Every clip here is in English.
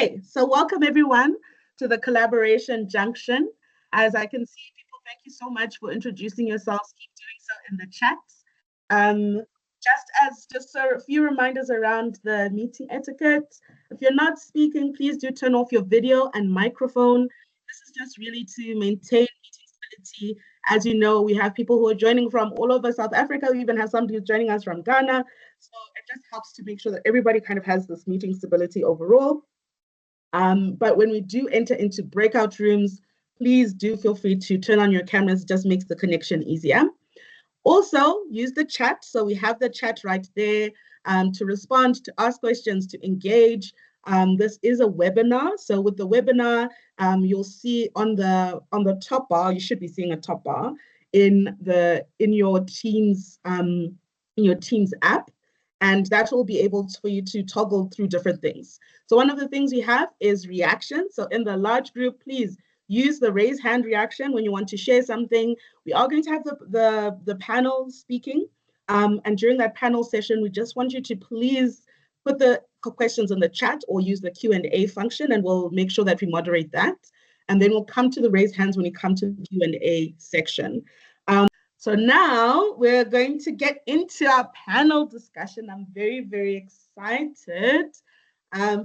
Okay, so welcome everyone to the collaboration junction. As I can see, people, thank you so much for introducing yourselves. Keep doing so in the chat. Just a few reminders around the meeting etiquette. If you're not speaking, please do turn off your video and microphone. This is just really to maintain meeting stability. As you know, we have people who are joining from all over South Africa. We even have somebody who's joining us from Ghana. So it just helps to make sure that everybody kind of has this meeting stability overall. But when we do enter into breakout rooms, please do feel free to turn on your cameras. It just makes the connection easier. Also, use the chat. So we have the chat right there to respond, to ask questions, to engage. This is a webinar. So with the webinar, you'll see on the top bar, you should be seeing a top bar in your Teams app. And that will be able for you to toggle through different things. So one of the things we have is reaction. So in the large group, please use the raise hand reaction when you want to share something. We are going to have the panel speaking. And during that panel session, we just want you to please put the questions in the chat or use the Q&A function, and we'll make sure that we moderate that. And then we'll come to the raise hands when you come to the Q&A section. So now we're going to get into our panel discussion. I'm very, very excited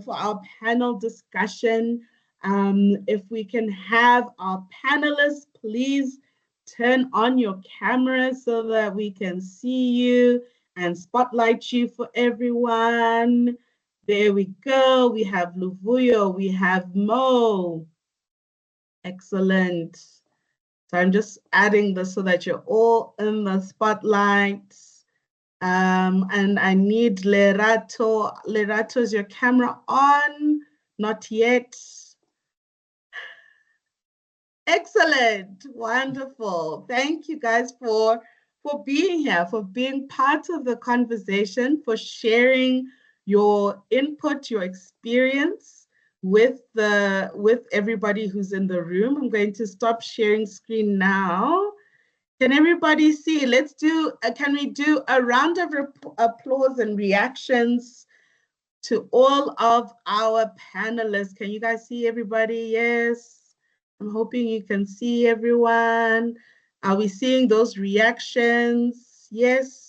for our panel discussion. If we can have our panelists, please turn on your camera so that we can see you and spotlight you for everyone. There we go. We have Luvuyo, we have Mo. Excellent. So I'm just adding this so that you're all in the spotlight. And I need Lerato. Lerato, is your camera on? Not yet. Excellent, wonderful. Thank you guys for being here, for being part of the conversation, for sharing your input, your experience with everybody who's in the room. I'm going to stop sharing screen now. Can everybody see? Let's do, can we do a round of applause and reactions to all of our panelists? Can you guys see everybody? Yes. I'm hoping you can see everyone. Are we seeing those reactions? Yes.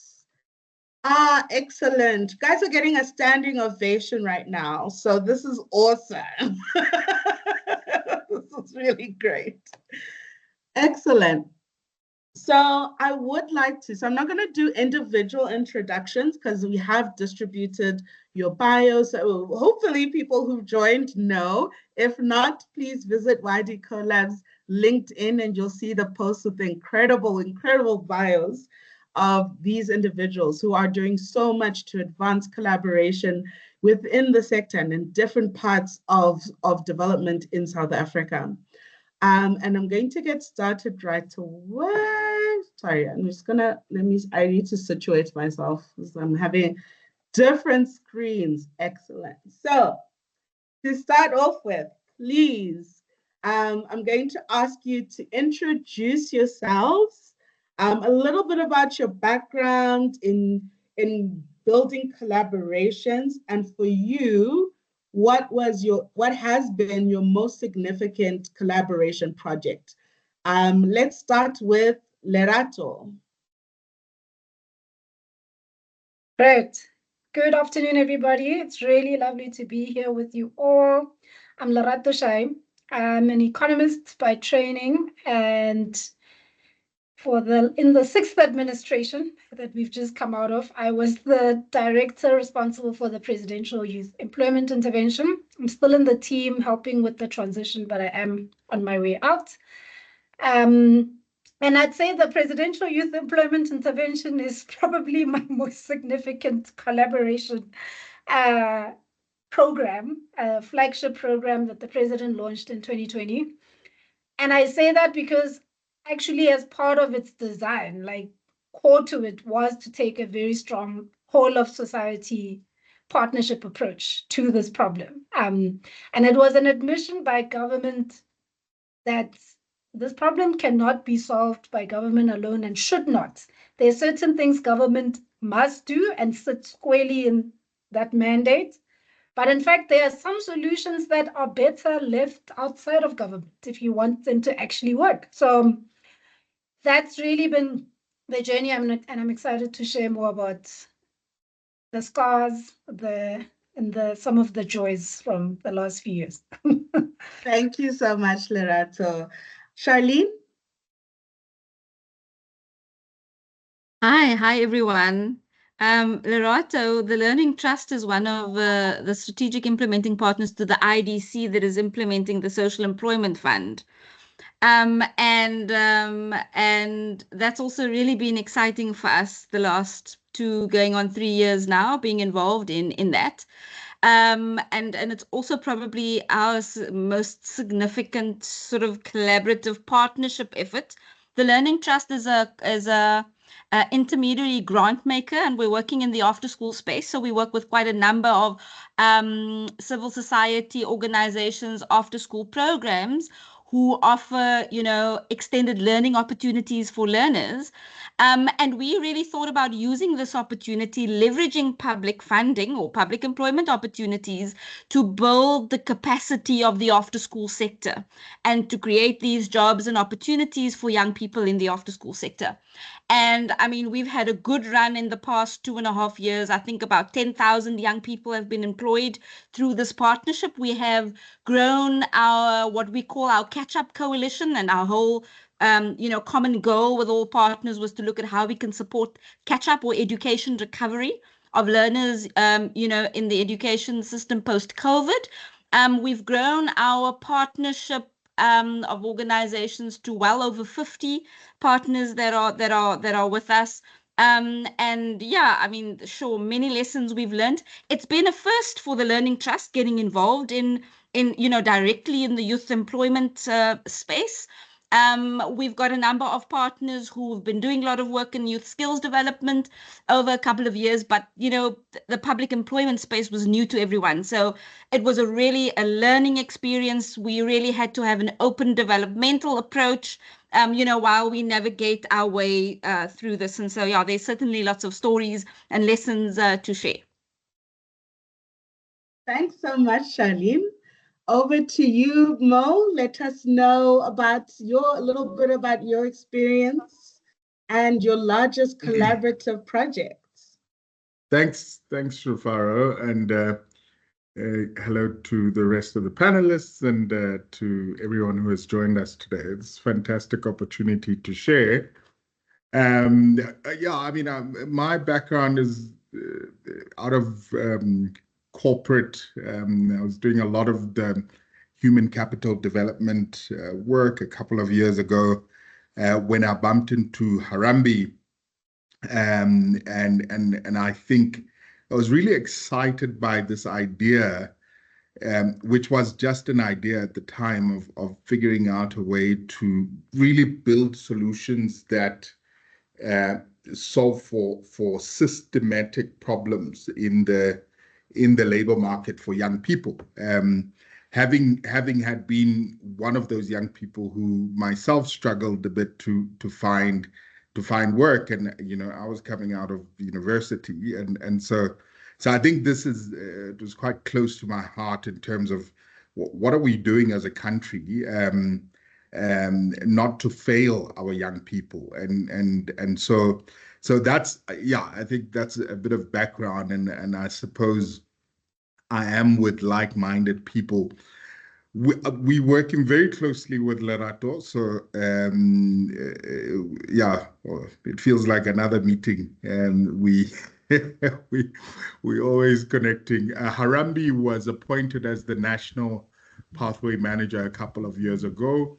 Excellent. You guys are getting a standing ovation right now. So this is awesome. This is really great. Excellent. So I would like to, so I'm not going to do individual introductions because we have distributed your bios. So hopefully people who've joined know. If not, please visit YD Collab's LinkedIn and you'll see the posts with the incredible bios of these individuals who are doing so much to advance collaboration within the sector and in different parts of development in South Africa. And I'm going to get started right away. Sorry, I'm just gonna, I need to situate myself because I'm having different screens. Excellent. So to start off with, please, I'm going to ask you to introduce yourselves, a little bit about your background in building collaborations, and for you, what has been your most significant collaboration project? Let's start with Lerato. Great. Good afternoon, everybody. It's really lovely to be here with you all. I'm Lerao Shai. I'm an economist by training, and in the sixth administration that we've just come out of, I was the director responsible for the Presidential Youth Employment Intervention. I'm still in the team helping with the transition, but I am on my way out. And I'd say the Presidential Youth Employment Intervention is probably my most significant collaboration program, a flagship program that the president launched in 2020. And I say that because actually, as part of its design, like core to it was to take a very strong whole of society partnership approach to this problem. And it was an admission by government that this problem cannot be solved by government alone and should not. There are certain things government must do and sit squarely in that mandate. But in fact, there are some solutions that are better left outside of government if you want them to actually work. So that's really been the journey. And I'm excited to share more about the scars, some of the joys from the last few years. Thank you so much, Lerato. Charlene? Hi everyone. Lerato, the Learning Trust is one of the strategic implementing partners to the IDC that is implementing the Social Employment Fund. And that's also really been exciting for us the last 3 years now, being involved in that. And it's also probably our most significant sort of collaborative partnership effort. The Learning Trust is a intermediary grant maker, and we're working in the after school space. So we work with quite a number of civil society organizations, after school programs who offer, extended learning opportunities for learners. And we really thought about using this opportunity, leveraging public funding or public employment opportunities to build the capacity of the after school sector and to create these jobs and opportunities for young people in the after school sector. And I mean, we've had a good run in the past 2.5 years. I think about 10,000 young people have been employed through this partnership. We have grown what we call our catch-up coalition, and our whole common goal with all partners was to look at how we can support catch-up or education recovery of learners, in the education system post-COVID. We've grown our partnership of organizations to well over 50 partners that are with us. And yeah, I mean, sure, many lessons we've learned. It's been a first for the Learning Trust getting involved in directly in the youth employment space. We've got a number of partners who've been doing a lot of work in youth skills development over a couple of years, but the public employment space was new to everyone. So it was a learning experience. We really had to have an open developmental approach, while we navigate our way through this. And so, yeah, there's certainly lots of stories and lessons to share. Thanks so much, Charlene. Over to you, Mo. Let us know about a little bit about your experience and your largest collaborative projects. Thanks, Rufaro, and hello to the rest of the panelists and to everyone who has joined us today. It's a fantastic opportunity to share. Yeah, I mean, my background is out of corporate. I was doing a lot of the human capital development work a couple of years ago when I bumped into Harambee. And I think I was really excited by this idea, which was just an idea at the time of figuring out a way to really build solutions that solve for systematic problems in the labor market for young people. Having had been one of those young people who myself struggled a bit to find work, and I was coming out of university, and so I think this it was quite close to my heart in terms of what are we doing as a country, not to fail our young people, and so that's, yeah, I think that's a bit of background, and I suppose I am with like-minded people. We working very closely with Lerato, so yeah, it feels like another meeting, and we always connecting. Harambee was appointed as the National Pathway Manager a couple of years ago,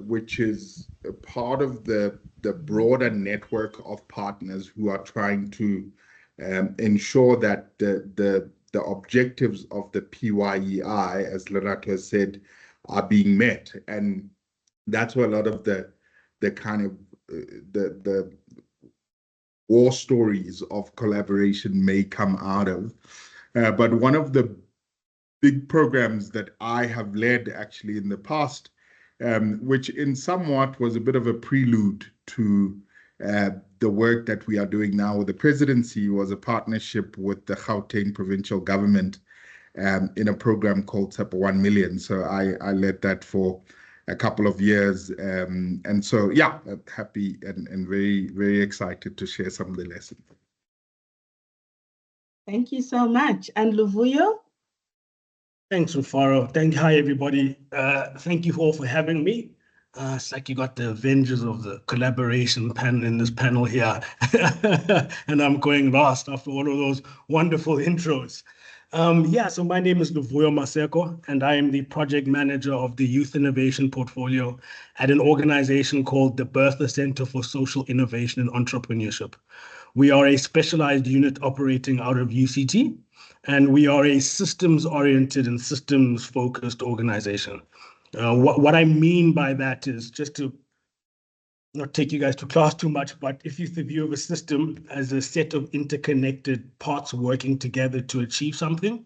which is a part of the broader network of partners who are trying to ensure that the objectives of the PYEI, as Lerato has said, are being met. And that's where a lot of the kind of the war stories of collaboration may come out of. But one of the big programs that I have led actually in the past, which in somewhat was a bit of a prelude to the work that we are doing now with the presidency, was a partnership with the Gauteng provincial government in a program called Tap 1 Million. So I led that for a couple of years. And so, yeah, happy and very, very excited to share some of the lessons. Thank you so much. And Luvuyo? Thanks, Rufaro. Hi, everybody. Thank you all for having me. It's like you got the Avengers of the collaboration panel in this panel here. And I'm going last after all of those wonderful intros. So my name is Luvuyo Maseko, and I am the project manager of the Youth Innovation Portfolio at an organization called the Bertha Center for Social Innovation and Entrepreneurship. We are a specialized unit operating out of UCT, and we are a systems-oriented and systems-focused organization. What I mean by that is, just to not take you guys to class too much, but if you view of a system as a set of interconnected parts working together to achieve something,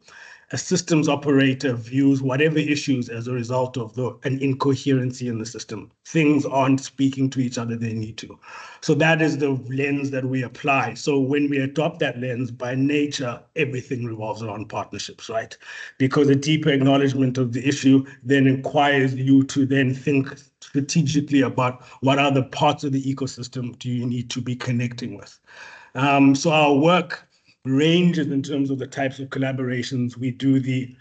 a systems operator views whatever issues as a result of an incoherency in the system. Things aren't speaking to each other they need to. So that is the lens that we apply. So when we adopt that lens, by nature, everything revolves around partnerships, right? Because a deeper acknowledgement of the issue then requires you to then think strategically about what other parts of the ecosystem do you need to be connecting with. So our work ranges in terms of the types of collaborations. We do the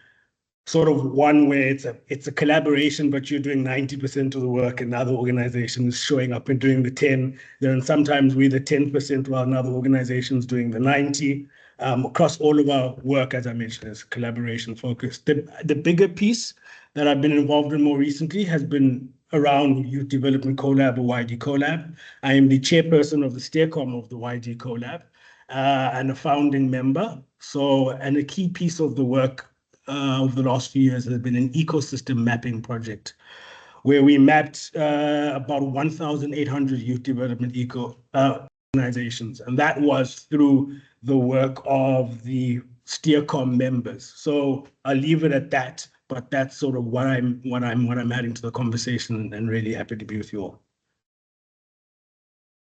sort of one where it's a collaboration, but you're doing 90% of the work, and another organization is showing up and doing the 10. Then sometimes we're the 10% while another organization is doing the 90. Across all of our work, as I mentioned, is collaboration focused. The bigger piece that I've been involved in more recently has been around Youth Development Collab, or YD Collab. I am the chairperson of the steercom of the YD Collab, and a founding member. And a key piece of the work over the last few years has been an ecosystem mapping project, where we mapped about 1,800 youth development organizations, and that was through the work of the steercom members. So I'll leave it at that, but that's sort of what I'm adding to the conversation, and really happy to be with you all.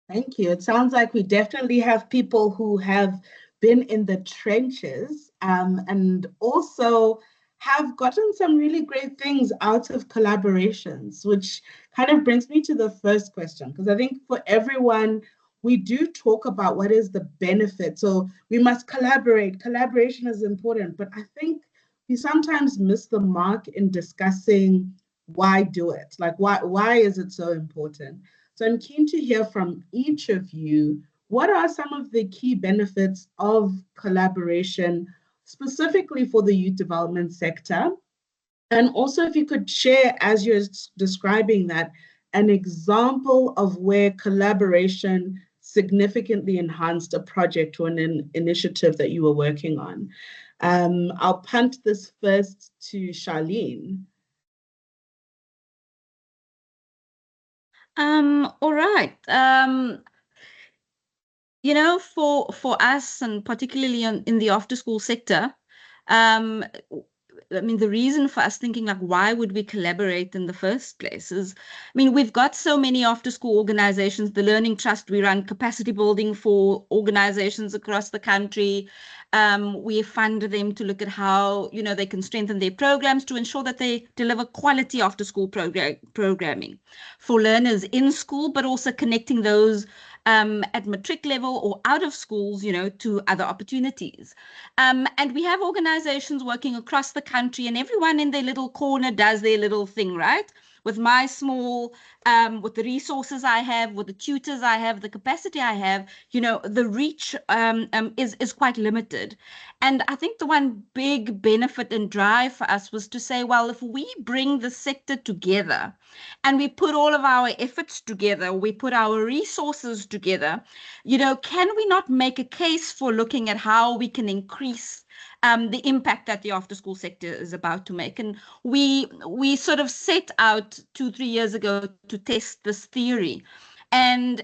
Thank you. It sounds like we definitely have people who have been in the trenches, and also have gotten some really great things out of collaborations, which kind of brings me to the first question, because I think for everyone, we do talk about what is the benefit. So we must collaborate. Collaboration is important, but I think we sometimes miss the mark in discussing why do it? Like, why is it so important? So I'm keen to hear from each of you. What are some of the key benefits of collaboration, specifically for the youth development sector? And also, if you could share, as you're describing that, an example of where collaboration significantly enhanced a project or an initiative that you were working on. I'll punt this first to Charlene. All right. You know, for us, and particularly in the after school sector, I mean, the reason for us thinking like, why would we collaborate in the first place is, I mean, we've got so many after school organizations, the Learning Trust, we run capacity building for organizations across the country. We fund them to look at how, you know, they can strengthen their programs to ensure that they deliver quality after school programming for learners in school, but also connecting those at matric level or out of schools, you know, to other opportunities. And we have organizations working across the country, and everyone in their little corner does their little thing, right? With my small, with the resources I have, with the tutors I have, the capacity I have, you know, the reach is quite limited. And I think the one big benefit and drive for us was to say, well, if we bring the sector together and we put all of our efforts together, we put our resources together, you know, can we not make a case for looking at how we can increase the impact that the after school sector is about to make? And we sort of set out 2-3 years ago to test this theory. And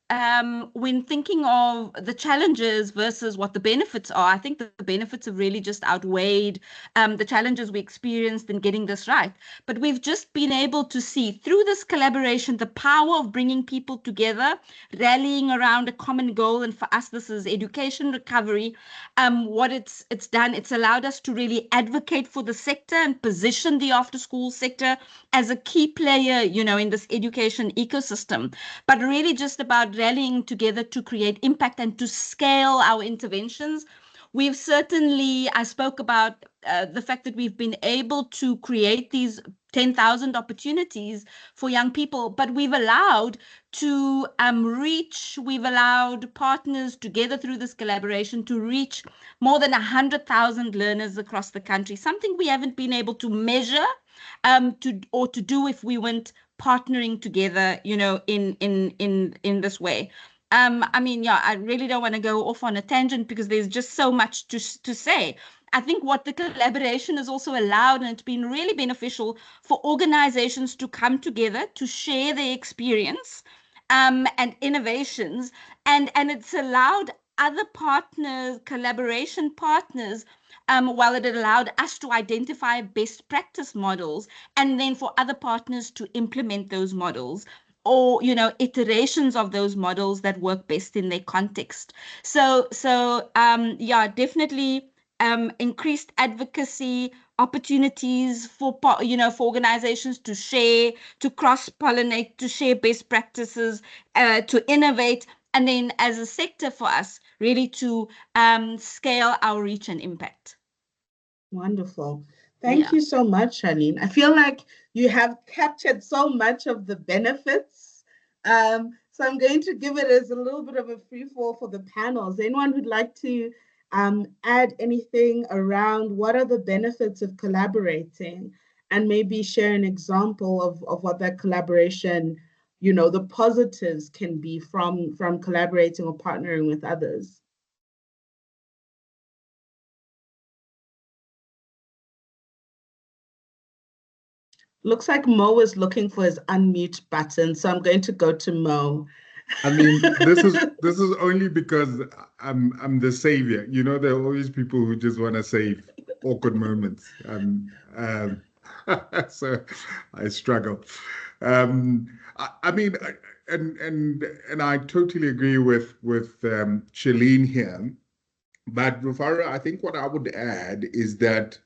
when thinking of the challenges versus what the benefits are, I think that the benefits have really just outweighed the challenges we experienced in getting this right. But we've just been able to see through this collaboration the power of bringing people together, rallying around a common goal. And for us, this is education recovery. What it's done, it's allowed us to really advocate for the sector and position the after-school sector as a key player, in this education ecosystem. But really just about rallying together to create impact and to scale our interventions. We've certainly, I spoke about the fact that we've been able to create these 10,000 opportunities for young people, but we've allowed partners together through this collaboration to reach more than 100,000 learners across the country, something we haven't been able to measure to do if we weren't partnering together, in this way. I really don't want to go off on a tangent because there's just so much to say. I think what the collaboration has also allowed, and it's been really beneficial for organizations to come together to share their experience and innovations, and it's allowed other partners, collaboration partners, while it allowed us to identify best practice models and then for other partners to implement those models or iterations of those models that work best in their context. So definitely increased advocacy opportunities for organizations to share, to cross-pollinate, to share best practices, to innovate, and then as a sector for us really to scale our reach and impact. Wonderful. Thank you so much, Charlene. I feel like you have captured so much of the benefits. So I'm going to give it as a little bit of a free fall for the panels. Anyone who'd like to add anything around what are the benefits of collaborating and maybe share an example of what that collaboration, the positives can be from collaborating or partnering with others? Looks like Mo is looking for his unmute button, so I'm going to go to Mo. I mean, this is only because I'm the savior. There are always people who just want to save awkward moments. So I struggle. I mean, and I totally agree with Charlene here. But Rufaro, I think what I would add is that,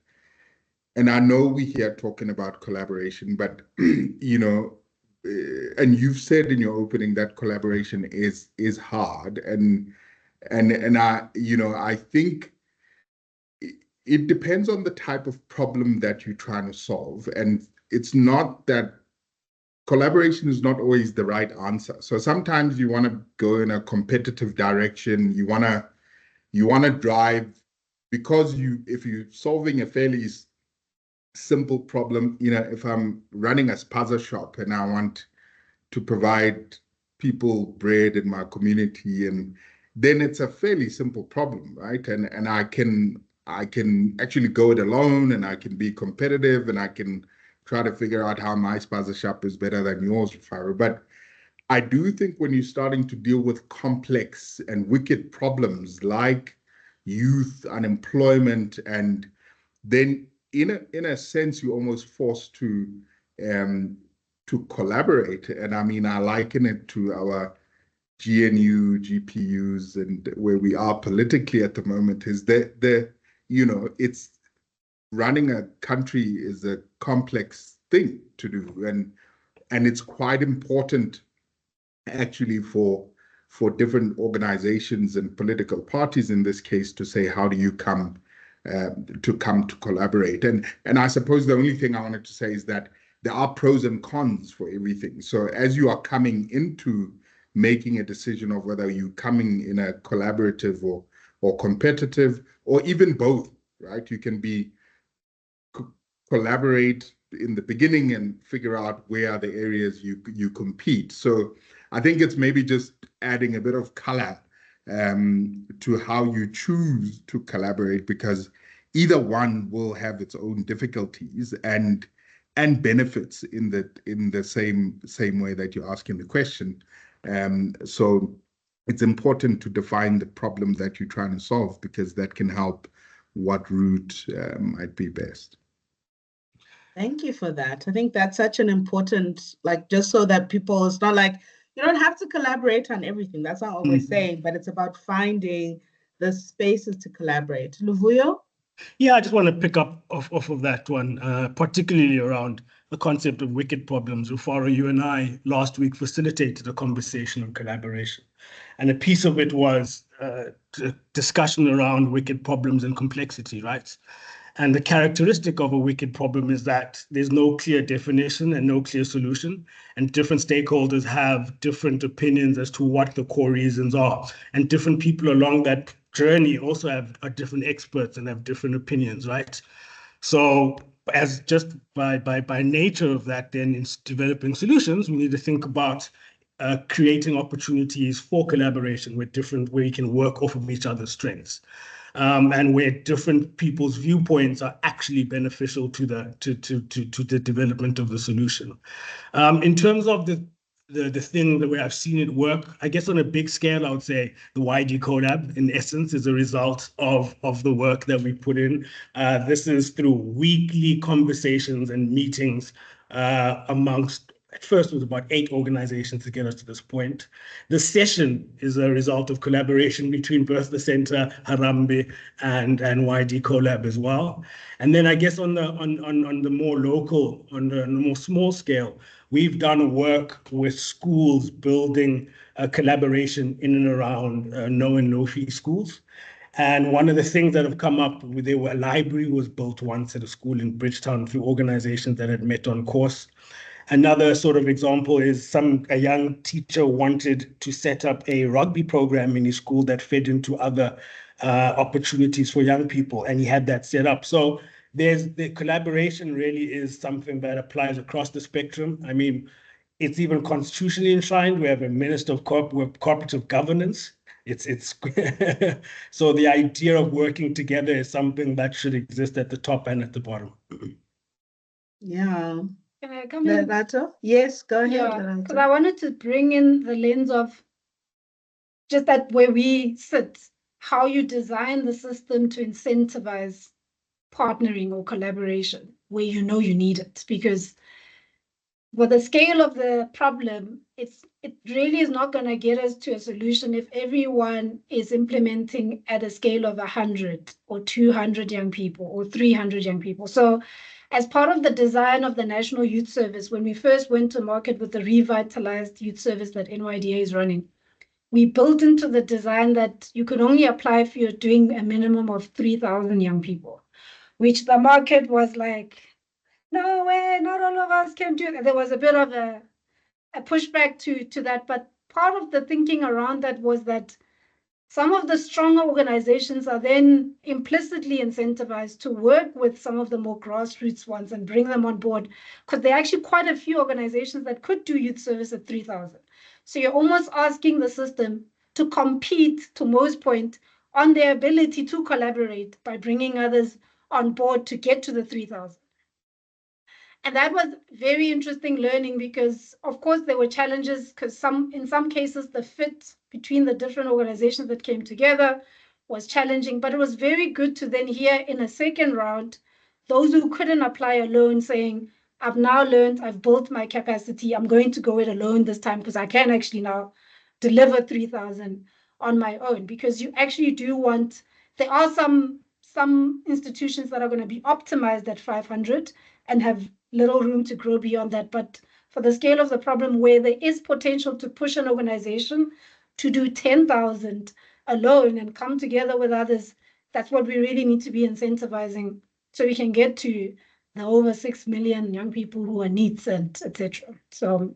and I know we're here talking about collaboration, but and you've said in your opening that collaboration is hard, and I think it depends on the type of problem that you're trying to solve, and it's not that collaboration is not always the right answer. So sometimes you want to go in a competitive direction, you want to drive, because if you're solving a fairly simple problem, if I'm running a spaza shop and I want to provide people bread in my community, and then it's a fairly simple problem, right? And I can actually go it alone, and I can be competitive, and I can try to figure out how my spaza shop is better than yours, Rufaro. But I do think when you're starting to deal with complex and wicked problems like youth unemployment, and then in a sense, you're almost forced to collaborate. And I mean, I liken it to our GNU, GPUs, and where we are politically at the moment is that it's running a country is a complex thing to do, and it's quite important actually for different organizations and political parties in this case to say, how do you come to collaborate? And I suppose the only thing I wanted to say is that there are pros and cons for everything. So as you are coming into making a decision of whether you're coming in a collaborative or competitive, or even both, right? You can be collaborate in the beginning and figure out where are the areas you compete. So I think it's maybe just adding a bit of color to how you choose to collaborate, because either one will have its own difficulties and benefits in the same way that you're asking the question. So it's important to define the problem that you're trying to solve, because that can help what route might be best. Thank you for that. I think that's such an important, like, just so that people, it's not like you don't have to collaborate on everything. That's not what we're saying, but it's about finding the spaces to collaborate. Luvuyo? Yeah, I just want to pick up off of that one, particularly around the concept of wicked problems. Rufaro, you and I last week facilitated a conversation on collaboration. And a piece of it was discussion around wicked problems and complexity, right? And the characteristic of a wicked problem is that there's no clear definition and no clear solution, and different stakeholders have different opinions as to what the core reasons are. And different people along that journey also are different experts and have different opinions, right? So as just by nature of that, then in developing solutions, we need to think about creating opportunities for collaboration where you can work off of each other's strengths. And where different people's viewpoints are actually beneficial to the development of the solution. In terms of the thing, the way I've seen it work, I guess on a big scale, I would say the YD Collab, in essence, is a result of the work that we put in. This is through weekly conversations and meetings amongst, at first it was about 8 organizations to get us to this point. The session is a result of collaboration between Bertha Center, Harambee, and YD Collab as well. And then I guess on the more local, on the more small scale, we've done work with schools building a collaboration in and around no and low fee schools. And one of the things that have come up, a library was built once at a school in Bridgetown through organizations that had met on course. Another sort of example is a young teacher wanted to set up a rugby program in his school that fed into other opportunities for young people, and he had that set up. So the collaboration really is something that applies across the spectrum. I mean, it's even constitutionally enshrined. We have a Minister of Cooperative Governance. So the idea of working together is something that should exist at the top and at the bottom. Yeah. Can I come in? Lerato? Yes, go ahead, Yeah, Lerato. because I wanted to bring in the lens of just that where we sit, how you design the system to incentivize partnering or collaboration where you know you need it. Because with the scale of the problem, it really is not going to get us to a solution if everyone is implementing at a scale of 100 or 200 young people or 300 young people. So as part of the design of the National Youth Service, when we first went to market with the revitalized youth service that NYDA is running, we built into the design that you can only apply if you're doing a minimum of 3,000 young people, which the market was like, no way, not all of us can do that. There was a bit of a pushback to that, but part of the thinking around that was that some of the stronger organizations are then implicitly incentivized to work with some of the more grassroots ones and bring them on board, because there are actually quite a few organizations that could do youth service at 3,000. So you're almost asking the system to compete, to Mo's point, on their ability to collaborate by bringing others on board to get to the 3,000. And that was very interesting learning because, of course, there were challenges because in some cases, the fit between the different organizations that came together was challenging. But it was very good to then hear in a second round, those who couldn't apply alone saying, I've now learned, I've built my capacity, I'm going to go it alone this time because I can actually now deliver 3,000 on my own. Because you actually do want, there are some institutions that are going to be optimized at 500 and have little room to grow beyond that. But for the scale of the problem where there is potential to push an organization to do 10,000 alone and come together with others, that's what we really need to be incentivizing so we can get to the over 6 million young people who are needs and etc. So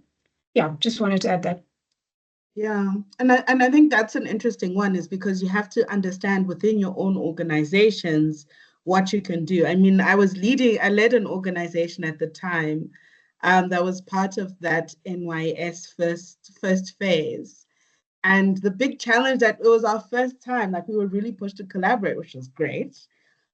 yeah, just wanted to add that. Yeah, and I think that's an interesting one is because you have to understand within your own organizations what you can do. I mean, I led an organization at the time that was part of that NYS first phase. And the big challenge that it was our first time, like we were really pushed to collaborate, which was great.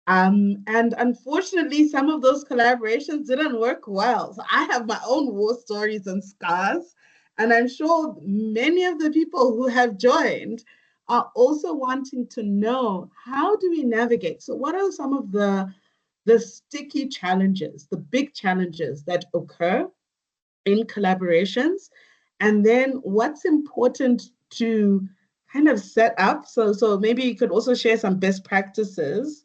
And unfortunately, some of those collaborations didn't work well. So I have my own war stories and scars. And I'm sure many of the people who have joined are also wanting to know, how do we navigate? So what are some of the sticky challenges, the big challenges that occur in collaborations? And then what's important to kind of set up? So maybe you could also share some best practices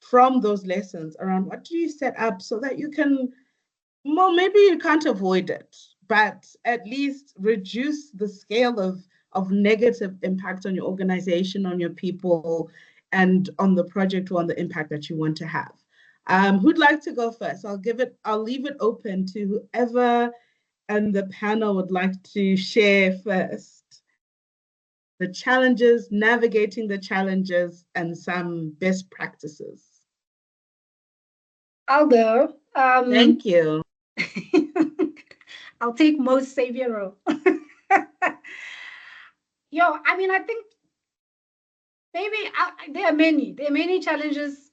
from those lessons around what do you set up so that you can, well, maybe you can't avoid it, but at least reduce the scale of negative impact on your organization, on your people, and on the project or on the impact that you want to have. Who'd like to go first? I'll leave it open to whoever and the panel would like to share first. The challenges, navigating the challenges, and some best practices. I'll go. Thank you. I'll take most savior role. I mean, I think maybe there are many challenges.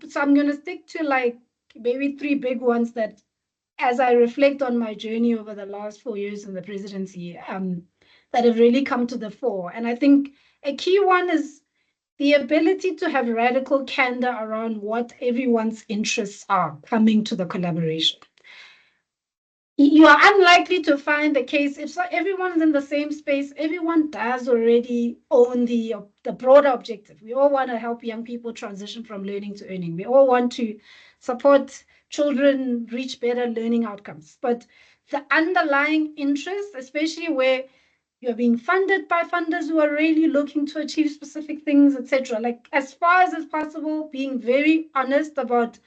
So I'm going to stick to like maybe 3 big ones that, as I reflect on my journey over the last 4 years in the presidency, that have really come to the fore. And I think a key one is the ability to have radical candor around what everyone's interests are coming to the collaboration. You are unlikely to find the case if everyone's in the same space, everyone does already own the broader objective. We all want to help young people transition from learning to earning. We all want to support children reach better learning outcomes. But the underlying interest, especially where you're being funded by funders who are really looking to achieve specific things, etc. Like, as far as possible, being very honest about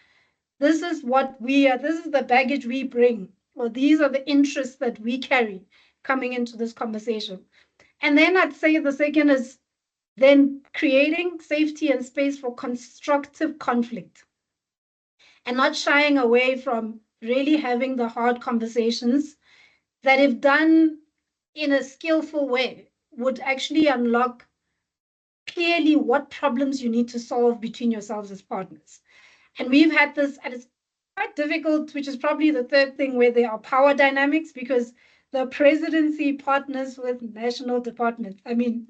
this is what we are, this is the baggage we bring, or these are the interests that we carry coming into this conversation. And then I'd say the second is then creating safety and space for constructive conflict and not shying away from really having the hard conversations that, if done in a skillful way, would actually unlock clearly what problems you need to solve between yourselves as partners. And we've had this, and it's quite difficult, which is probably the third thing, where there are power dynamics, because the presidency partners with national departments. I mean,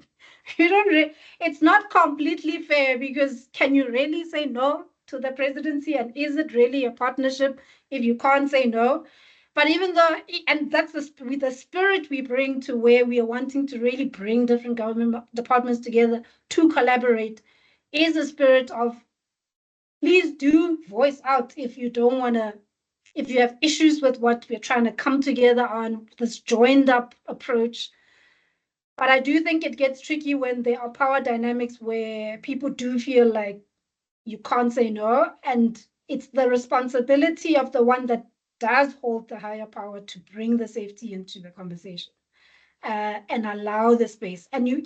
it's not completely fair, because can you really say no to the presidency? And is it really a partnership if you can't say no? But even though, and that's with the spirit we bring to where we are wanting to really bring different government departments together to collaborate, is a spirit of, please do voice out if you don't want to, if you have issues with what we're trying to come together on, this joined up approach. But I do think it gets tricky when there are power dynamics where people do feel like you can't say no. And it's the responsibility of the one that does hold the higher power to bring the safety into the conversation and allow the space. And you,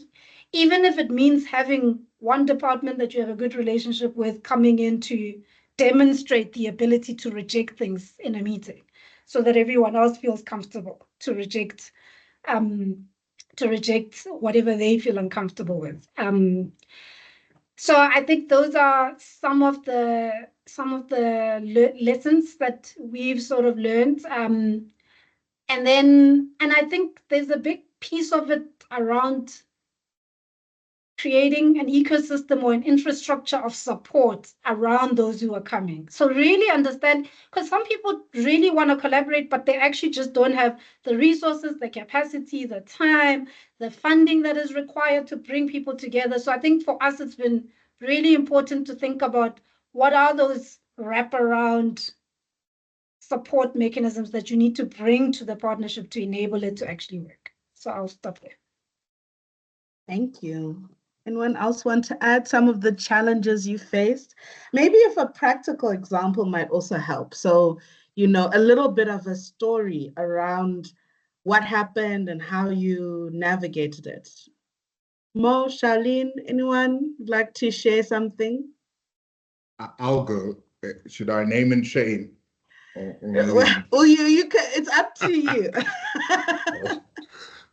even if it means having one department that you have a good relationship with coming in to demonstrate the ability to reject things in a meeting, so that everyone else feels comfortable to reject whatever they feel uncomfortable with. So I think those are some of the lessons that we've sort of learned. And I think there's a big piece of it around creating an ecosystem or an infrastructure of support around those who are coming. So really understand, because some people really want to collaborate, but they actually just don't have the resources, the capacity, the time, the funding that is required to bring people together. So I think for us, it's been really important to think about what are those wraparound support mechanisms that you need to bring to the partnership to enable it to actually work. So I'll stop there. Thank you. Anyone else want to add some of the challenges you faced? Maybe if a practical example might also help. So, a little bit of a story around what happened and how you navigated it. Mo, Charlene, anyone would like to share something? I'll go. Should I name and shame? Well, you can, it's up to you.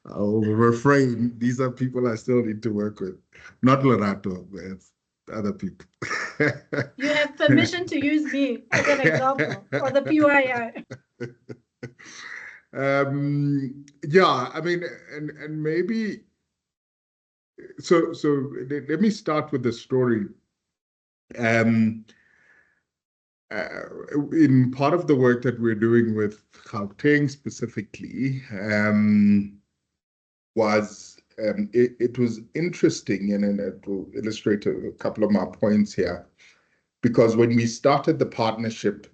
I'll refrain. These are people I still need to work with. Not Lerato, but it's other people. You have permission to use me as an example, or the PYI. Yeah, I mean, and maybe so let me start with the story. In part of the work that we're doing with Gauteng specifically, it was interesting, and it will illustrate a couple of my points here, because when we started the partnership,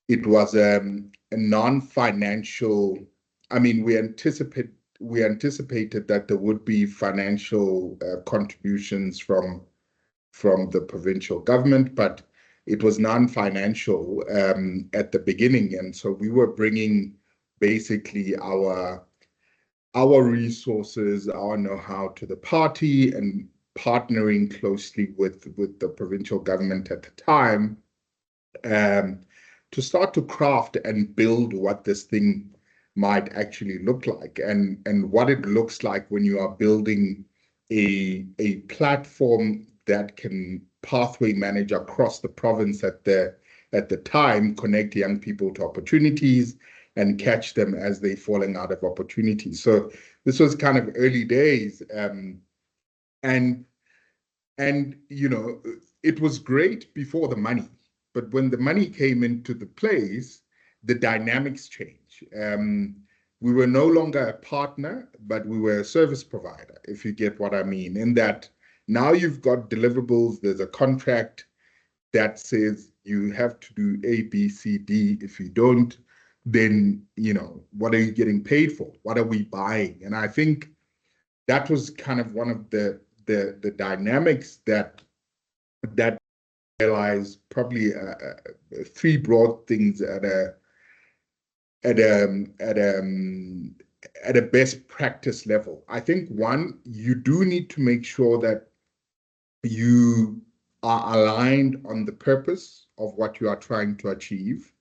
it was a non-financial. I mean, we anticipated that there would be financial contributions from the provincial government, but it was non-financial at the beginning, and so we were bringing basically our resources, our know-how to the party, and partnering closely with the provincial government at the time to start to craft and build what this thing might actually look like, and what it looks like when you are building a platform that can pathway manage across the province at the time, connect young people to opportunities and catch them as they're falling out of opportunities. So this was kind of early days, and you know, it was great before the money, but when the money came into the place, the dynamics changed. We were no longer a partner, but we were a service provider, if you get what I mean, in that now you've got deliverables, there's a contract that says you have to do A, B, C, D. If you don't, then, you know, what are you getting paid for? What are we buying? And I think that was kind of one of the dynamics that realized probably three broad things at a best practice level. I think one, you do need to make sure that you are aligned on the purpose of what you are trying to achieve.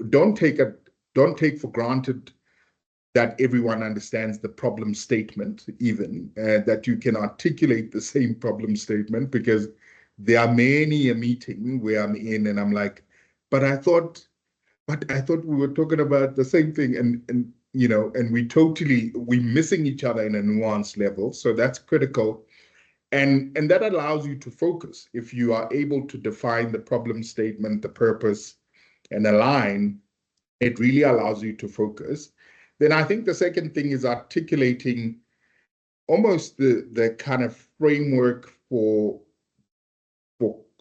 Don't take for granted that everyone understands the problem statement, even that you can articulate the same problem statement, because there are many a meeting where I'm in and I'm like, but I thought we were talking about the same thing, and you know, and we're missing each other in a nuanced level. So that's critical. And that allows you to focus. If you are able to define the problem statement, the purpose, and align, it really allows you to focus. Then I think the second thing is articulating almost the kind of framework for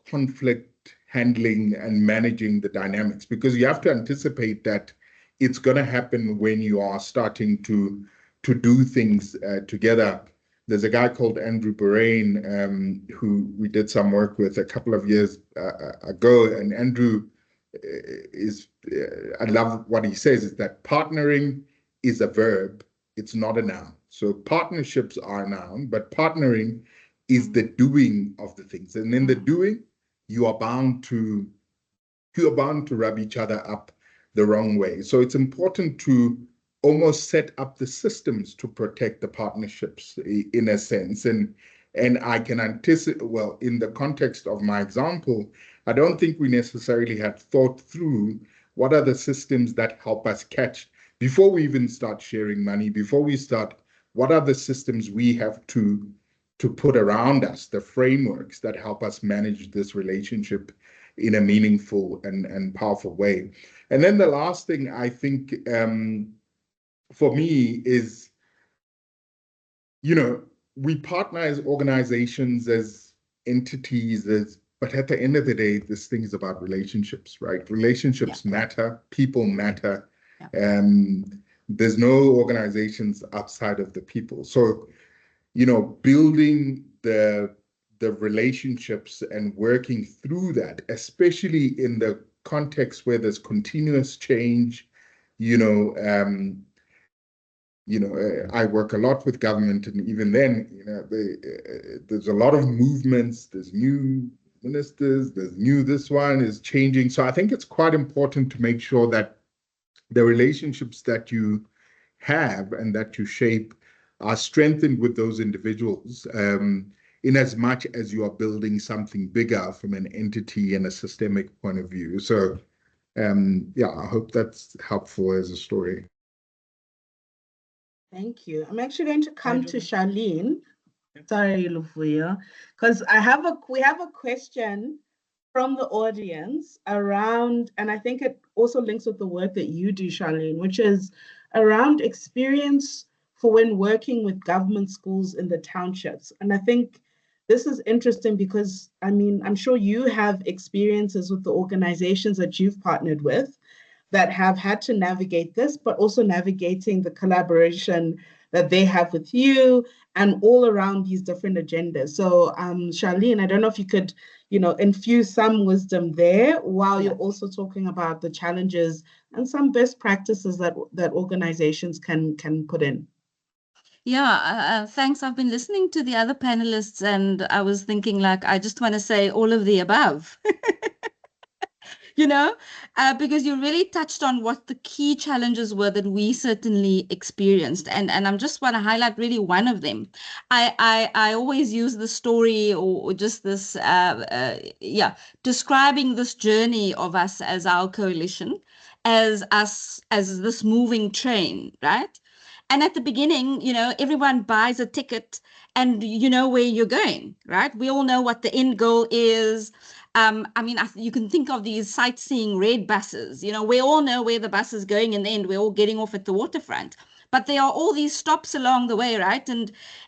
conflict handling and managing the dynamics, because you have to anticipate that it's going to happen when you are starting to do things together. There's a guy called Andrew Borain, who we did some work with a couple of years ago, and Andrew I love what he says, is that partnering is a verb, it's not a noun. So partnerships are a noun, but partnering is the doing of the things. And in the doing, you are bound to rub each other up the wrong way. So it's important to almost set up the systems to protect the partnerships in a sense. And I can anticipate, well, in the context of my example, I don't think we necessarily had thought through what are the systems that help us catch, before we even start sharing money, before we start, what are the systems we have to put around us, the frameworks that help us manage this relationship in a meaningful and powerful way. And then the last thing I think for me is, you know, we partner as organizations, as entities, but at the end of the day, this thing is about relationships, right? Relationships matter, people matter. There's no organizations outside of the people. So, you know, building the relationships and working through that, especially in the context where there's continuous change, I work a lot with government, and even then, there's a lot of movements, there's new ministers, this one is changing. So I think it's quite important to make sure that the relationships that you have and that you shape are strengthened with those individuals, in as much as you are building something bigger from an entity and a systemic point of view. So Yeah, I hope that's helpful as a story. Thank you. I'm actually going to come to Charlene. Sorry, Luvuyo, because we have a question from the audience around, and I think it also links with the work that you do, Charlene, which is around experience for when working with government schools in the townships. And I think this is interesting because, I mean, I'm sure you have experiences with the organizations that you've partnered with that have had to navigate this, but also navigating the collaboration that they have with you and all around these different agendas. So, Charlene, I don't know if you could, infuse some wisdom there while you're also talking about the challenges and some best practices that organizations can put in. Yeah, thanks. I've been listening to the other panelists and I was thinking, like, I just want to say all of the above. Because you really touched on what the key challenges were that we certainly experienced. And I just want to highlight really one of them. I always use the story or just this, describing this journey of us as our coalition, as this moving train, right? And at the beginning, everyone buys a ticket and you know where you're going, right? We all know what the end goal is. I mean, you can think of these sightseeing red buses. We all know where the bus is going in the end. We're all getting off at the waterfront. But there are all these stops along the way, right?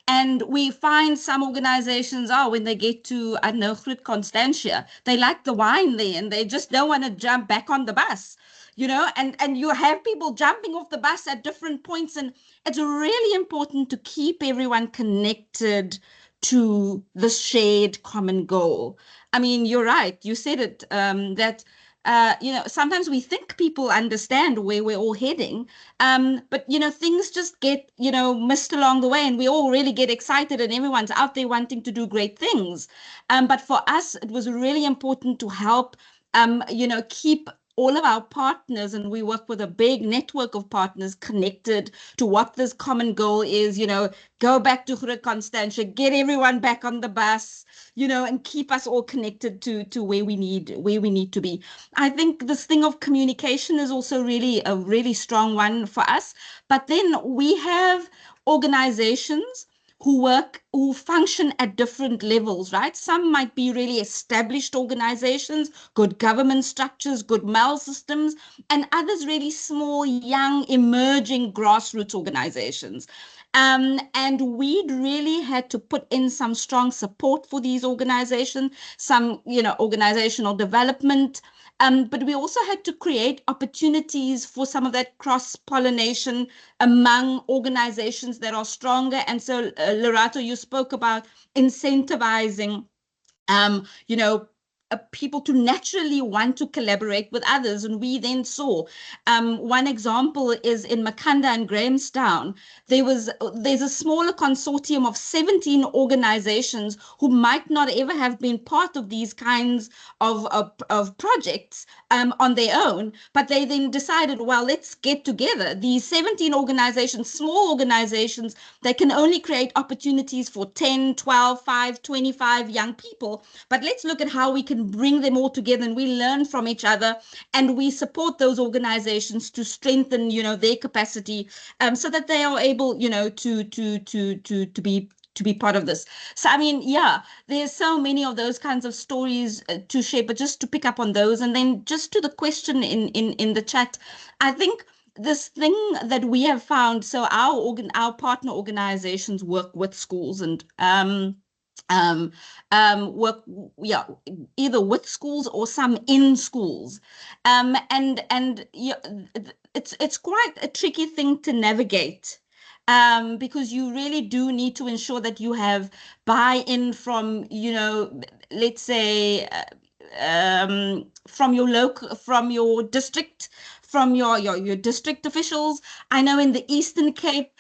And we find some organizations, when they get to, I don't know, Groot Constantia, they like the wine there and they just don't want to jump back on the bus. And you have people jumping off the bus at different points. And it's really important to keep everyone connected to the shared common goal. I mean, you're right. You said it, that, sometimes we think people understand where we're all heading. But, things just get, missed along the way and we all really get excited and everyone's out there wanting to do great things. But for us, it was really important to help, keep all of our partners, and we work with a big network of partners connected to what this common goal is, go back to Groot Constantia, get everyone back on the bus, and keep us all connected to where we need to be. I think this thing of communication is also really a really strong one for us. But then we have organizations who function at different levels, right? Some might be really established organizations, good government structures, good mail systems, and others really small, young, emerging grassroots organizations. And we really had to put in some strong support for these organizations, some, organizational development. But we also had to create opportunities for some of that cross-pollination among organizations that are stronger. And so, Lerato, you spoke about incentivizing, people to naturally want to collaborate with others. And we then saw one example is in Makhanda and Grahamstown. There's a smaller consortium of 17 organizations who might not ever have been part of these kinds of projects on their own, but they then decided, well, let's get together. These 17 organizations, small organizations, they can only create opportunities for 10, 12, 5, 25 young people, but let's look at how we can bring them all together and we learn from each other and we support those organizations to strengthen, their capacity, so that they are able, to be part of this. So, I mean, there's so many of those kinds of stories to share, but just to pick up on those. And then just to the question in the chat, I think this thing that we have found, so our partner organizations work with schools and work, either with schools or some in schools, and it's quite a tricky thing to navigate, because you really do need to ensure that you have buy-in from, let's say, from your district, from your district officials. I know in the Eastern Cape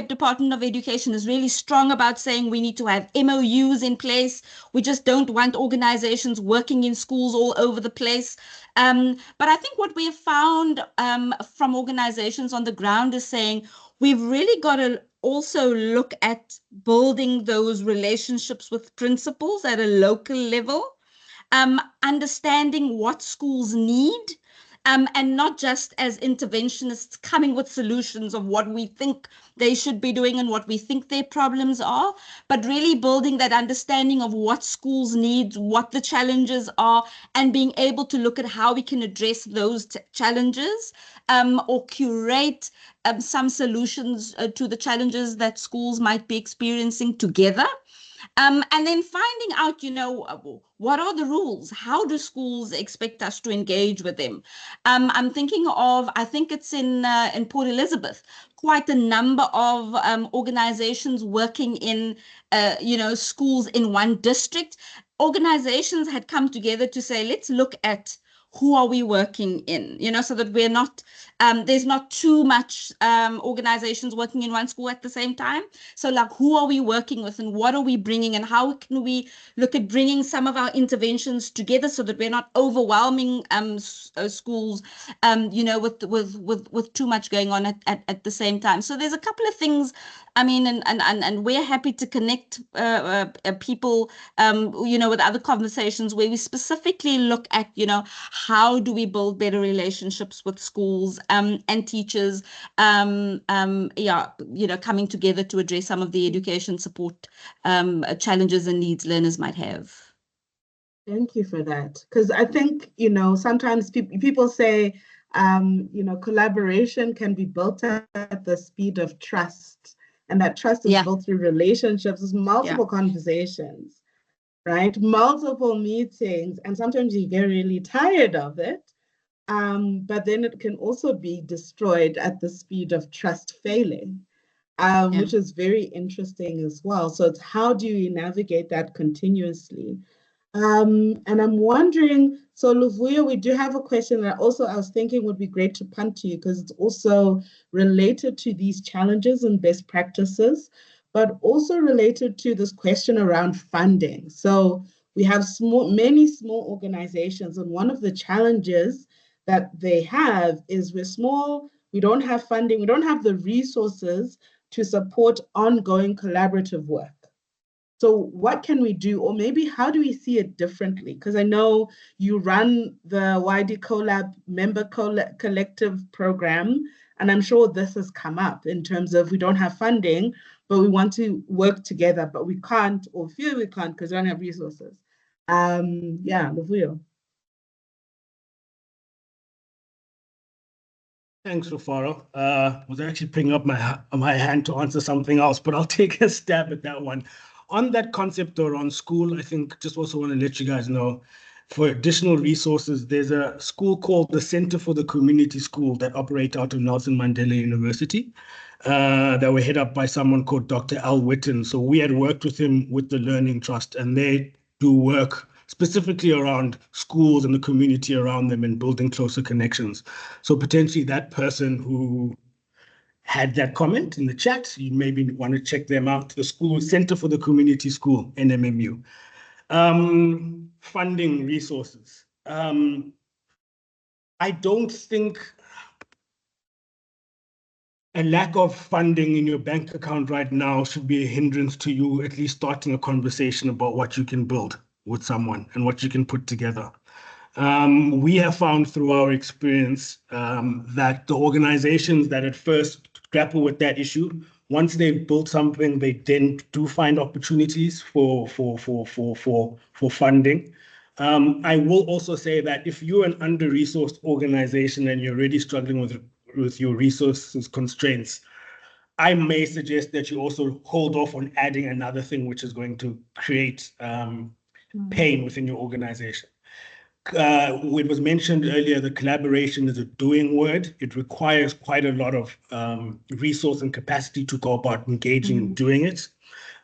Department of Education is really strong about saying we need to have MOUs in place. We just don't want organizations working in schools all over the place. But I think what we have found from organizations on the ground is saying we've really got to also look at building those relationships with principals at a local level. understanding what schools need, and not just as interventionists coming with solutions of what we think they should be doing and what we think their problems are, but really building that understanding of what schools need, what the challenges are, and being able to look at how we can address those challenges, or curate some solutions to the challenges that schools might be experiencing together. And then finding out, what are the rules? How do schools expect us to engage with them? I'm thinking of, I think it's in Port Elizabeth, quite a number of organizations working in, schools in one district. Organizations had come together to say, let's look at who are we working in, so that we're not, there's not too much organizations working in one school at the same time. So like, who are we working with and what are we bringing, and how can we look at bringing some of our interventions together so that we're not overwhelming schools, with too much going on at the same time. So there's a couple of things, and we're happy to connect people, with other conversations where we specifically look at, how do we build better relationships with schools and teachers, coming together to address some of the education support challenges and needs learners might have. Thank you for that. Because I think, sometimes people say, collaboration can be built at the speed of trust. And that trust is built through relationships, there's multiple conversations, right? Multiple meetings. And sometimes you get really tired of it. But then it can also be destroyed at the speed of trust failing, which is very interesting as well. So it's how do you navigate that continuously? And I'm wondering, so Luvuyo, we do have a question that also I was thinking would be great to punt to you because it's also related to these challenges and best practices, but also related to this question around funding. So we have many small organizations, and one of the challenges that they have is we're small, we don't have funding, we don't have the resources to support ongoing collaborative work. So what can we do, or maybe how do we see it differently? Because I know you run the YD Collab member collective program, and I'm sure this has come up in terms of we don't have funding, but we want to work together, but we can't, or feel we can't because we don't have resources. Luvuyo. Thanks, Rufaro. I was actually putting up my hand to answer something else, but I'll take a stab at that one. On that concept around school, I think just also want to let you guys know, for additional resources, there's a school called the Center for the Community School that operate out of Nelson Mandela University, that were head up by someone called Dr. Al Witten. So we had worked with him with the Learning Trust, and they do work specifically around schools and the community around them and building closer connections. So potentially that person who had that comment in the chat, you maybe want to check them out. The school Center for the Community School, NMMU. Funding resources. I don't think a lack of funding in your bank account right now should be a hindrance to you at least starting a conversation about what you can build with someone and what you can put together. We have found through our experience that the organizations that at first grapple with that issue, once they've built something, they then do find opportunities for funding. I will also say that if you're an under-resourced organization and you're already struggling with your resources constraints, I may suggest that you also hold off on adding another thing which is going to create pain within your organization. It was mentioned earlier, the collaboration is a doing word. It requires quite a lot of resource and capacity to go about engaging and doing it.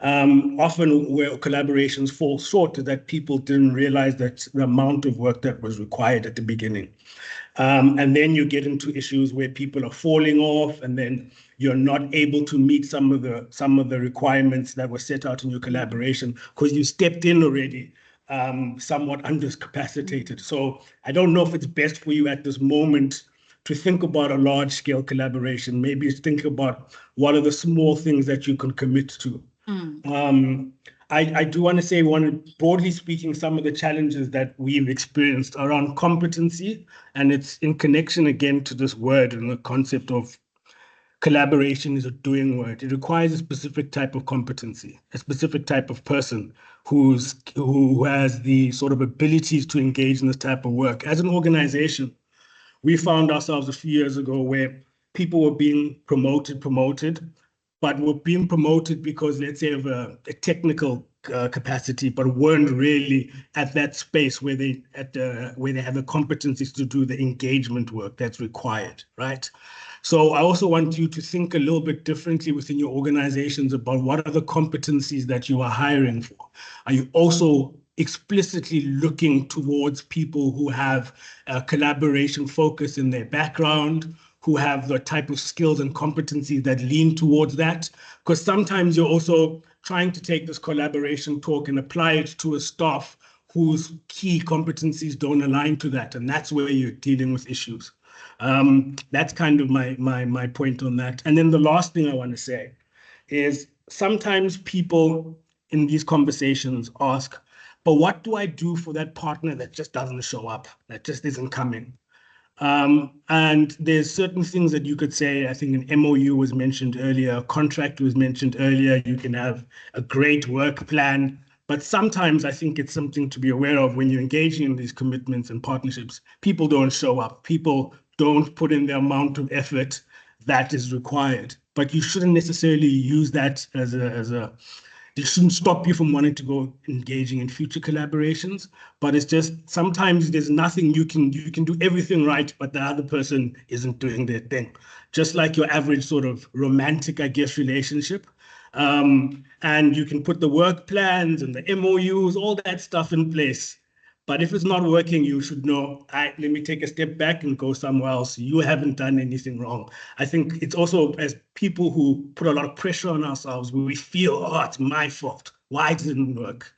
Often where collaborations fall short is that people didn't realize that the amount of work that was required at the beginning. And then you get into issues where people are falling off, and then you're not able to meet some of the requirements that were set out in your collaboration because you stepped in already somewhat undercapacitated. So I don't know if it's best for you at this moment to think about a large-scale collaboration. Maybe think about what are the small things that you can commit to. I do want to say, broadly speaking, some of the challenges that we've experienced around competency, and it's in connection again to this word and the concept of collaboration is a doing word. It requires a specific type of competency, a specific type of person who has the sort of abilities to engage in this type of work. As an organization, we found ourselves a few years ago where people were being promoted, but were being promoted because, let's say, of a technical capacity, but weren't really at that space where they have the competencies to do the engagement work that's required, right? So I also want you to think a little bit differently within your organizations about what are the competencies that you are hiring for. Are you also explicitly looking towards people who have a collaboration focus in their background, who have the type of skills and competencies that lean towards that? Because sometimes you're also trying to take this collaboration talk and apply it to a staff whose key competencies don't align to that, and that's where you're dealing with issues. That's kind of my point on that. And then the last thing I want to say is sometimes people in these conversations ask, but what do I do for that partner that just doesn't show up, that just isn't coming? And there's certain things that you could say. I think an MOU was mentioned earlier, a contract was mentioned earlier. You can have a great work plan, but sometimes I think it's something to be aware of when you're engaging in these commitments and partnerships. People don't show up. People don't put in the amount of effort that is required. But you shouldn't necessarily use that as a it shouldn't stop you from wanting to go engaging in future collaborations, but it's just sometimes there's nothing you can do everything right, but the other person isn't doing their thing. Just like your average sort of romantic, I guess, relationship. And you can put the work plans and the MOUs, all that stuff in place. But if it's not working, you should know, let me take a step back and go somewhere else. You haven't done anything wrong. I think it's also, as people who put a lot of pressure on ourselves, we feel, oh, it's my fault. Why didn't it work?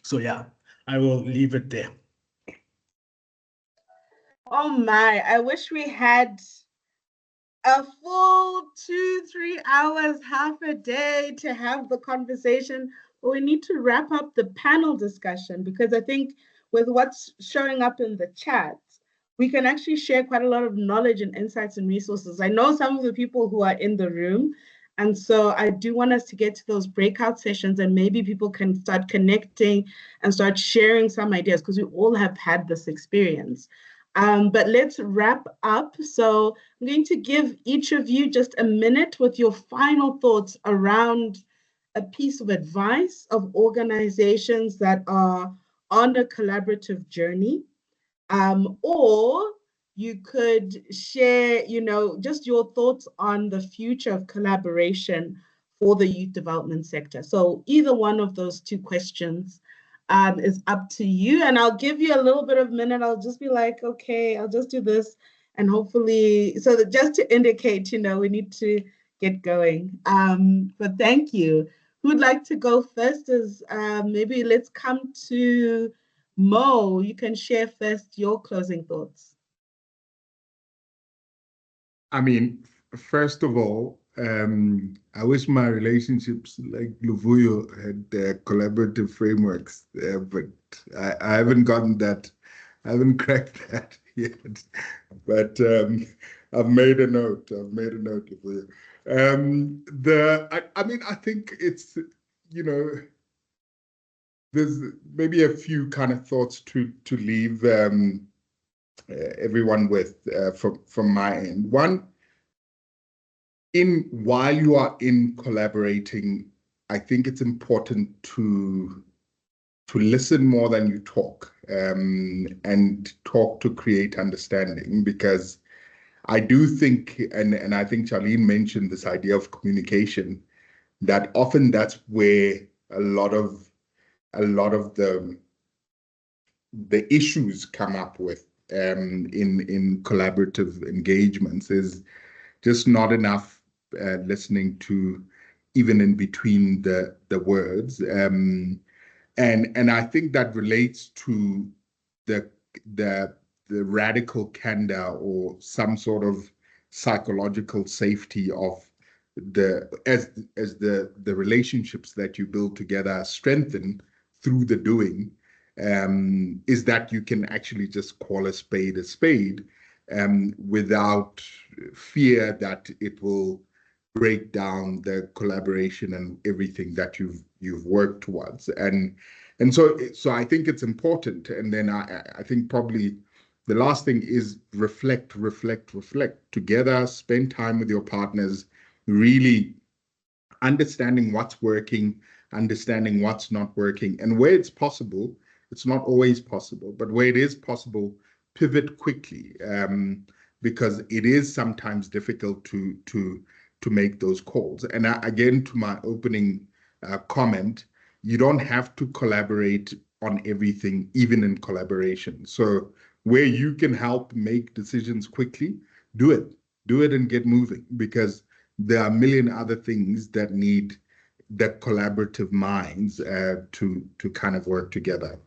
So yeah, I will leave it there. Oh my, I wish we had a full 2-3 hours, half a day to have the conversation. But we need to wrap up the panel discussion, because I think with what's showing up in the chat, we can actually share quite a lot of knowledge and insights and resources. I know some of the people who are in the room, and so I do want us to get to those breakout sessions, and maybe people can start connecting and start sharing some ideas, because we all have had this experience. But let's wrap up. So I'm going to give each of you just a minute with your final thoughts around a piece of advice of organizations that are on a collaborative journey. Or you could share, just your thoughts on the future of collaboration for the youth development sector. So either one of those two questions is up to you. And I'll give you a little bit of minute. I'll just be like, okay, I'll just do this. And hopefully, so that just to indicate, we need to get going. But thank you. Who'd like to go first? Maybe let's come to Mo. You can share first your closing thoughts. I mean, first of all, I wish my relationships like Luvuyo had collaborative frameworks, but I haven't gotten that. I haven't cracked that yet. But I've made a note. Luvuyo. I think it's, there's maybe a few kind of thoughts to leave everyone with from my end. One, while you are in collaborating, I think it's important to listen more than you talk, and talk to create understanding, because I do think, and I think Charlene mentioned this idea of communication, that often that's where a lot of the issues come up with in collaborative engagements, is just not enough listening to even in between the words, and I think that relates to the radical candor or some sort of psychological safety of the relationships that you build together strengthen through the doing, is that you can actually just call a spade without fear that it will break down the collaboration and everything that you've worked towards. And so I think it's important. And then I think probably the last thing is reflect together, spend time with your partners, really understanding what's working, understanding what's not working, and where it's possible. It's not always possible, but where it is possible, pivot quickly, because it is sometimes difficult to make those calls. And again, to my opening comment, you don't have to collaborate on everything, even in collaboration. So where you can help make decisions quickly, do it and get moving, because there are a million other things that need the collaborative minds to kind of work together.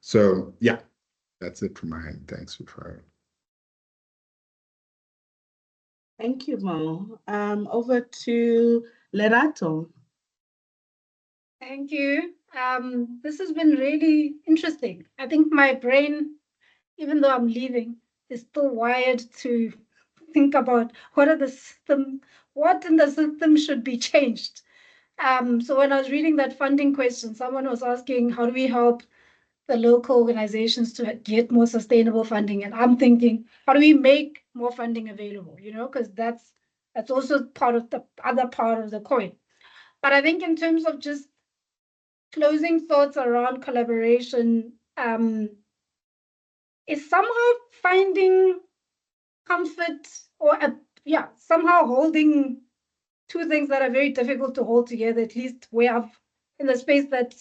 So yeah, that's it from my end. Thanks, Rufaro. Thank you, Mo. Over to Lerato. Thank you. This has been really interesting. I think my brain, even though I'm leaving, is still wired to think about what in the system should be changed. So when I was reading that funding question, someone was asking, how do we help the local organizations to get more sustainable funding? And I'm thinking, how do we make more funding available? Because that's also part of the other part of the coin. But I think in terms of just closing thoughts around collaboration, is somehow finding comfort or somehow holding two things that are very difficult to hold together, at least in the space that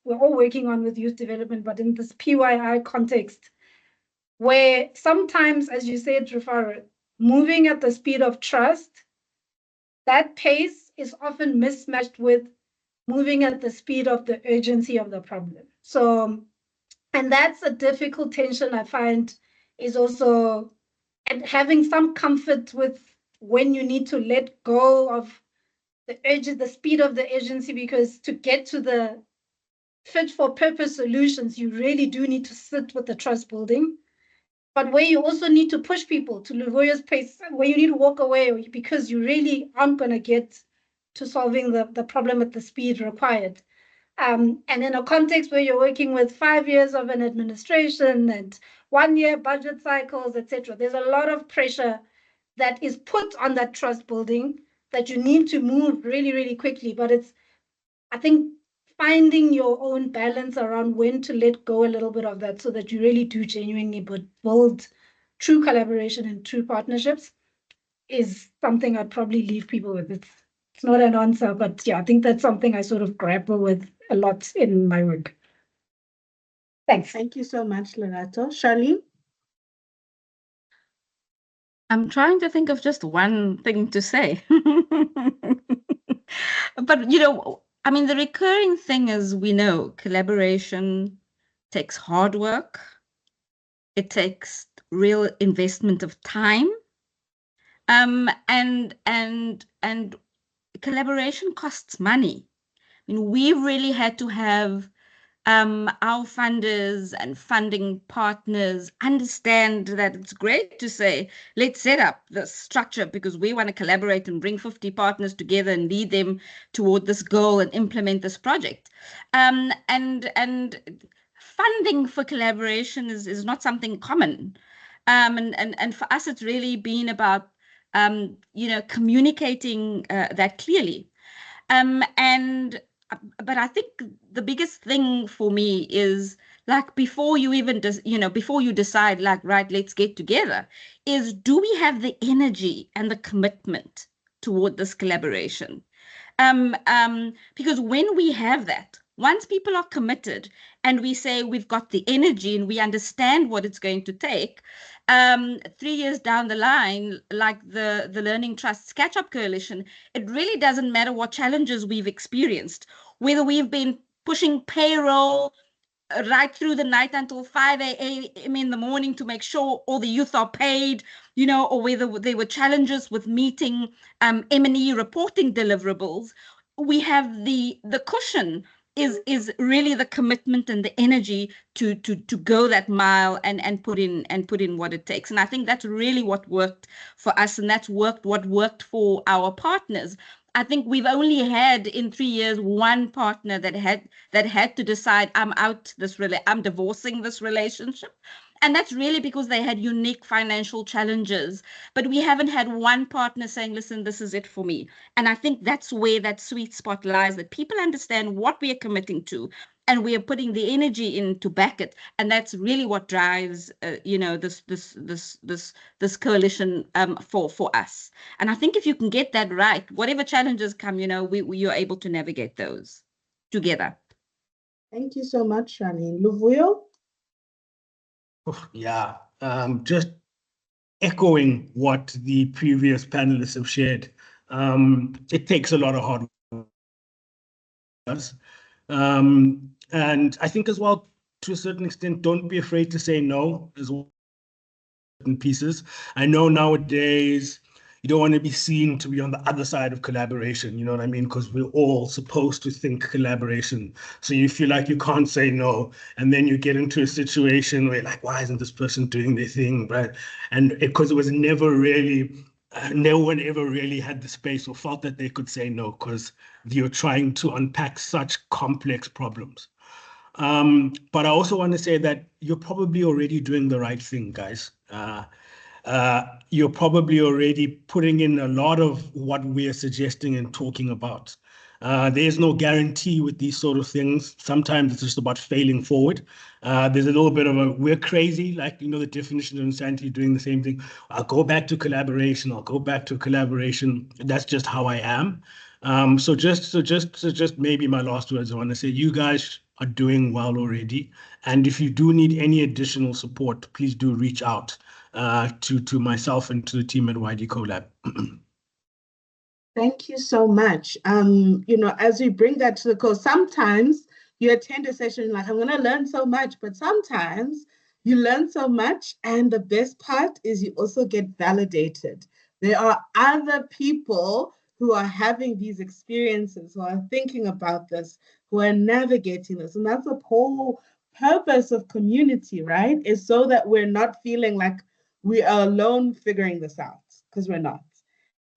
we're all working on with youth development, but in this PYI context, where sometimes, as you said, Rufaro, moving at the speed of trust, that pace is often mismatched with moving at the speed of the urgency of the problem. So, and that's a difficult tension I find is also, and having some comfort with when you need to let go of the speed of the urgency, because to get to the fit for purpose solutions, you really do need to sit with the trust building. But where you also need to push people to Luvuyo's pace, where you need to walk away because you really aren't going to get to solving the problem at the speed required. And in a context where you're working with 5 years of an administration and 1 year budget cycles, etc., there's a lot of pressure that is put on that trust building that you need to move really, really quickly. But I think, finding your own balance around when to let go a little bit of that so that you really do genuinely build true collaboration and true partnerships is something I'd probably leave people with. It's not an answer, but yeah, I think that's something I sort of grapple with a lot in my work. Thanks. Thank you so much, Lerato. Charlene? I'm trying to think of just one thing to say. But, I mean, the recurring thing is, we know collaboration takes hard work. It takes real investment of time. And collaboration costs money. I mean, we really had to have our funders and funding partners understand that it's great to say, let's set up the structure because we want to collaborate and bring 50 partners together and lead them toward this goal and implement this project. And funding for collaboration is not something common. And for us, it's really been about, communicating that clearly. But I think the biggest thing for me is, like, before you even before you decide, like, right, let's get together, is, do we have the energy and the commitment toward this collaboration? Because when we have that, once people are committed and we say we've got the energy and we understand what it's going to take, 3 years down the line, like the Learning Trust's Catch-Up Coalition, it really doesn't matter what challenges we've experienced, whether we've been pushing payroll right through the night until 5 a.m. in the morning to make sure all the youth are paid, you know, or whether there were challenges with meeting M&E reporting deliverables. We have the cushion is really the commitment and the energy to go that mile and put in what it takes. And I think that's really what worked for us, and that's what worked for our partners. I think we've only had in 3 years one partner that had to decide, I'm divorcing this relationship. And that's really because they had unique financial challenges. But we haven't had one partner saying, listen, this is it for me. And I think that's where that sweet spot lies, that people understand what we are committing to and we are putting the energy in to back it. And that's really what drives, this coalition for us. And I think if you can get that right, whatever challenges come, you're able to navigate those together. Thank you so much, Charlene. Luvuyo? Yeah, just echoing what the previous panelists have shared. It takes a lot of hard work. And I think as well, to a certain extent, don't be afraid to say no as well. Certain pieces. I know nowadays you don't want to be seen to be on the other side of collaboration, you know what I mean? Because we're all supposed to think collaboration. So you feel like you can't say no. And then you get into a situation where like, why isn't this person doing their thing, right? And because it was never really, no one ever really had the space or felt that they could say no because you're trying to unpack such complex problems. But I also want to say that you're probably already doing the right thing, guys. You're probably already putting in a lot of what we're suggesting and talking about. There's no guarantee with these sort of things. Sometimes it's just about failing forward. There's a little bit of we're crazy, like, the definition of insanity, doing the same thing. I'll go back to collaboration. I'll go back to collaboration. That's just how I am. So just maybe my last words, I want to say you guys are doing well already. And if you do need any additional support, please do reach out to myself and to the team at YD Collab. Thank you so much. As we bring that to the core, sometimes you attend a session like, I'm going to learn so much, but sometimes you learn so much, and the best part is you also get validated. There are other people who are having these experiences, who are thinking about this, who are navigating this. And that's the whole purpose of community, right? Is so that we're not feeling like we are alone figuring this out, because we're not.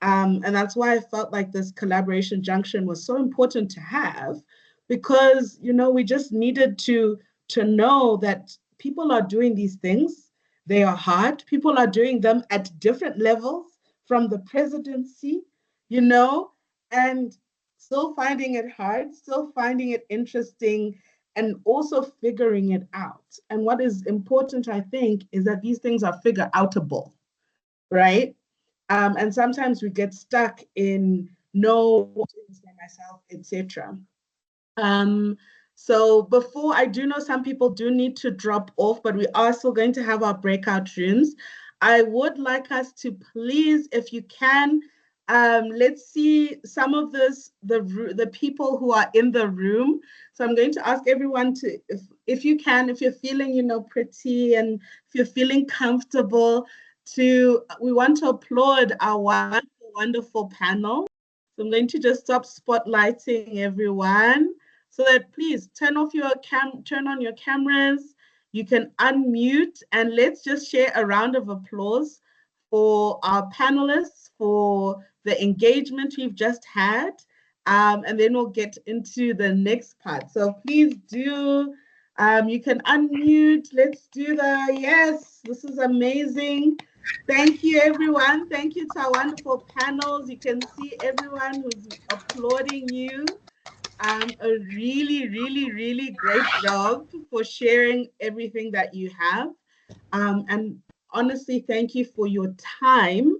And that's why I felt like this collaboration junction was so important to have, because, we just needed to know that people are doing these things. They are hard. People are doing them at different levels, from the presidency, and still finding it hard, still finding it interesting, and also figuring it out. And what is important, I think, is that these things are figure outable, right? And sometimes we get stuck in no, for myself, etc. So before, I do know some people do need to drop off, but we are still going to have our breakout rooms. I would like us to please, if you can, let's see some of the people who are in the room. So I'm going to ask everyone to, if you can, if you're feeling, pretty, and if you're feeling comfortable, we want to applaud our wonderful, wonderful panel. So I'm going to just stop spotlighting everyone, so that please turn on your cameras. You can unmute, and let's just share a round of applause for our panelists, for the engagement we've just had. And then we'll get into the next part. So please do, you can unmute. Let's do yes, this is amazing. Thank you, everyone. Thank you to our wonderful panels. You can see everyone who's applauding you. A really, really, really great job for sharing everything that you have. And honestly, thank you for your time,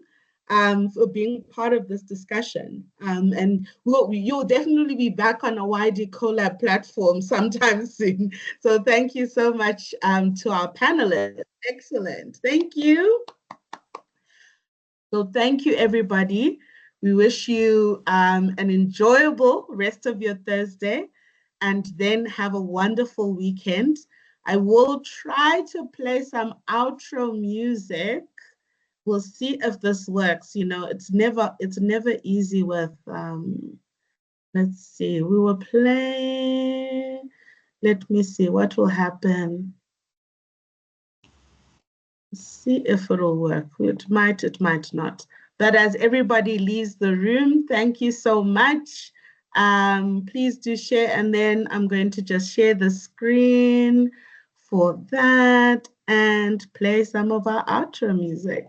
for being part of this discussion. And you'll definitely be back on a YD Collab platform sometime soon. So thank you so much to our panelists. Excellent. Thank you. So thank you, everybody. We wish you an enjoyable rest of your Thursday. and then have a wonderful weekend. I will try to play some outro music. We'll see if this works. You know, it's never easy with, let's see, we will play, let me see what will happen. See if it'll work. It might not. But as everybody leaves the room, thank you so much. Please do share, and then I'm going to just share the screen for that and play some of our outro music.